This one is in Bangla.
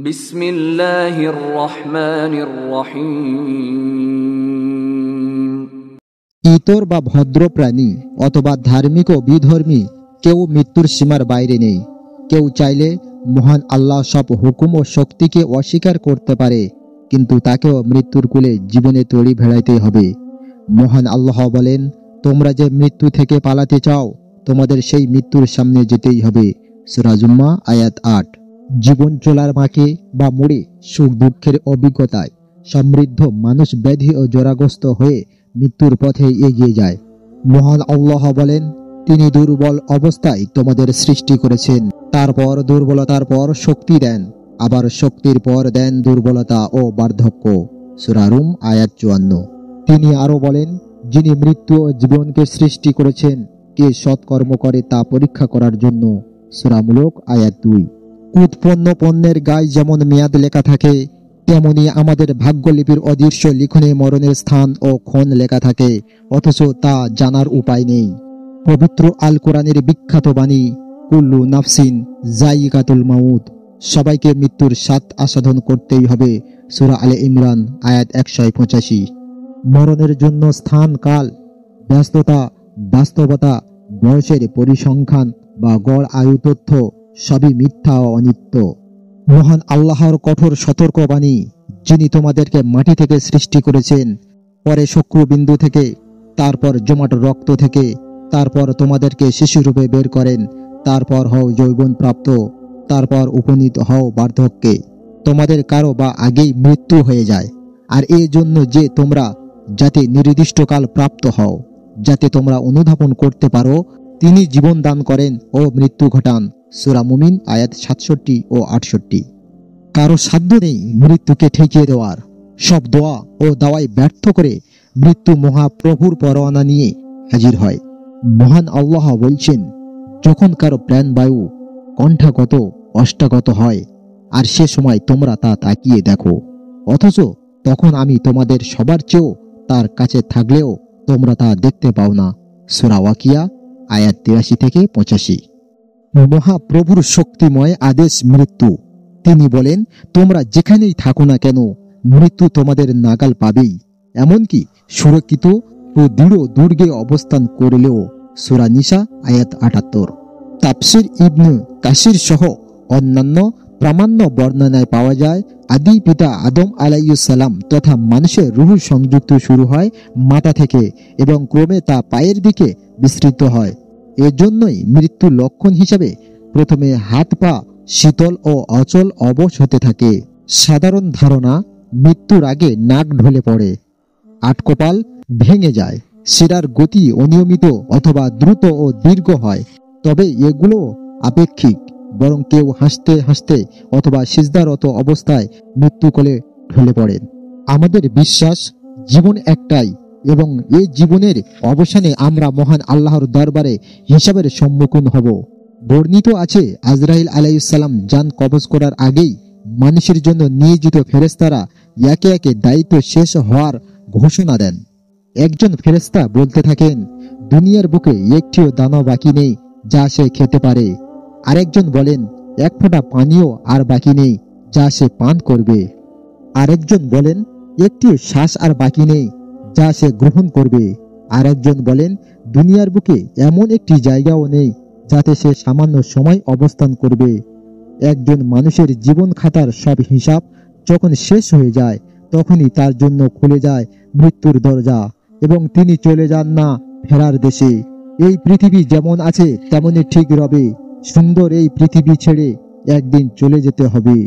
বিসমিল্লাহির রহমানির রহিম। ইতর বা ভদ্র প্রাণী অথবা ধার্মিক ও বিধর্মী কেউ মৃত্যুর সীমার বাইরে নেই। কেউ চাইলে মহান আল্লাহ সব হুকুম ও শক্তিকে অস্বীকার করতে পারে, কিন্তু তাকেও মৃত্যুর কূলে জীবনে তড়ি ভেড়াইতে হবে। মহান আল্লাহ বলেন, তোমরা যে মৃত্যু থেকে পালাতে চাও, তোমাদের সেই মৃত্যুর সামনে যেতেই হবে। সূরা জুম্মা আয়াত ৮। জীবন চলার মাকে বা মোড়ে সুখ দুঃখের অভিজ্ঞতায় সমৃদ্ধ মানুষ ব্যাধি ও জরাগ্রস্ত হয়ে মৃত্যুর পথে এগিয়ে যায়। মহান আল্লাহ বলেন, তিনি দুর্বল অবস্থায় তোমাদের সৃষ্টি করেছেন, তারপর দুর্বলতার পর শক্তি দেন, আবার শক্তির পর দেন দুর্বলতা ও বার্ধক্য। সূরা রুম আয়াত ৫৪। তিনি আরো বলেন, যিনি মৃত্যু ও জীবনকে সৃষ্টি করেছেন, কে সৎকর্ম করে তা পরীক্ষা করার জন্য। সূরা মুলক আয়াত ২। উৎপন্ন পণ্যের গায়ে যেমন মেয়াদ লেখা থাকে, তেমনি আমাদের ভাগ্যলিপির অদৃশ্য লিখনে মরণের স্থান ও ক্ষণ লেখা থাকে, অথচ তা জানার উপায় নেই। পবিত্র আল কোরআনের বিখ্যাত বাণী, কুল্লু নাফসিন যায়িকাতুল মাউত, সবাইকে মৃত্যুর স্বাদ আস্বাদন করতেই হবে। সূরা আলে ইমরান আয়াত ১৮৫। মরণের জন্য স্থান, কাল, ব্যস্ততা, বাস্তবতা, বয়সের পরিসংখ্যান বা গড় আয়ু তথ্য সবই মিথ্যা ও অনিত্য। মহান আল্লাহর কঠোর সতর্কবাণী, যিনি তোমাদেরকে মাটি থেকে সৃষ্টি করেছেন, পরে শুক্রবিন্দু থেকে, তারপর জমাট রক্ত থেকে, তারপর তোমাদেরকে শিশুরূপে বের করেন, তারপর হও যৌবন প্রাপ্ত, তারপর উপনীত হও বার্ধক্যে। তোমাদের কারো বা আগেই মৃত্যু হয়ে যায়, আর এই জন্য যে তোমরা যাতে নির্দিষ্টকাল প্রাপ্ত হও, যাতে তোমরা অনুধাবন করতে পারো, তিনি জীবন দান করেন ও মৃত্যু ঘটান। সূরা মুমিন আয়াত ৬৭ ও ৬৮। কারো সাধ্য নেই মৃত্যুকে ঠেকিয়ে দেওয়ার। সব দোয়া ও দাওয়াই ব্যর্থ করে মৃত্যু মহাপ্রভুর পরোয়ানা নিয়ে হাজির হয়। মহান আল্লাহ বলছেন, যখন কারো প্রাণবায়ু কণ্ঠাগত, অষ্টাগত হয়, আর সে সময় তোমরা তা তাকিয়ে দেখো, অথচ তখন আমি তোমাদের সবার চেয়েও তার কাছে থাকলেও তোমরা তা দেখতে পাও না। সূরা ওয়াকিয়া আয়াত ৮৩ থেকে ৮৫। মহাপ্রভুর শক্তিময় আদেশ মৃত্যু। তিনি বলেন, তোমরা যেখানেই থাকো না কেন, মৃত্যু তোমাদের নাগাল পাবেই, এমনকি সুরক্ষিত ও দৃঢ় দুর্গে অবস্থান করলেও। সূরা নিসা আয়াত ৭৮। তাফসির ইবনে কাসির সহ অন্যান্য প্রামাণ্য বর্ণনায় পাওয়া যায়, আদি পিতা আদম আলাইহিস সালাম তথা মানুষের রূহ সংযুক্ত শুরু হয় মাথা থেকে এবং ক্রমে তা পায়ের দিকে বিস্তৃত হয়। এজন্যই মৃত্যু লক্ষণ হিসাবে প্রথমে হাত পা শীতল ও অচল অবশ হতে থাকে। সাধারণ ধারণা, মৃত্যুর আগে নাক ঢলে পড়ে, আটকপাল ভেঙে যায়, শিরার গতি অনিয়মিত অথবা দ্রুত ও দীর্ঘ হয়। তবে এগুলো আপেক্ষিক, বরং কেউ হাসতে হাসতে অথবা সিজদারত অবস্থায় মৃত্যুকোলে ঢলে পড়েন। আমাদের বিশ্বাস, জীবন একটাই এবং এই জীবনের অবসানে আমরা মহান আল্লাহর দরবারে হিসাবের সম্মুখীন হব। বর্ণিত আছে, আজরাইল আলাইহিস সালাম জান কবজ করার আগেই মানুষের জন্য নিয়োজিত ফেরেশতারা একে একে দায়িত্ব শেষ হওয়ার ঘোষণা দেন। একজন ফেরেশতা বলতে থাকেন, দুনিয়ার বুকে একটিও দানা বাকি নেই যা সে খেতে পারে। আরেকজন বলেন, এক ফোঁটা পানিও আর বাকি নেই যা সে পান করবে। আরেকজন বলেন, একটিও শ্বাস আর বাকি নেই যা সে গ্রহণ করবে। আরেকজন বলেন, দুনিয়ার বুকে এমন একটি জায়গাও নেই যাতে সে সামান্য সময় অবস্থান করবে। একজন মানুষের জীবন খাতার সব হিসাব যখন শেষ হয়ে যায়, তখনই তার জন্য খুলে যায় মৃত্যুর দরজা এবং তিনি চলে যান না ফেরার দেশে। এই পৃথিবী যেমন আছে তেমনই ঠিক রবে। সুন্দর এই পৃথিবী ছেড়ে একদিন চলে যেতে হবে।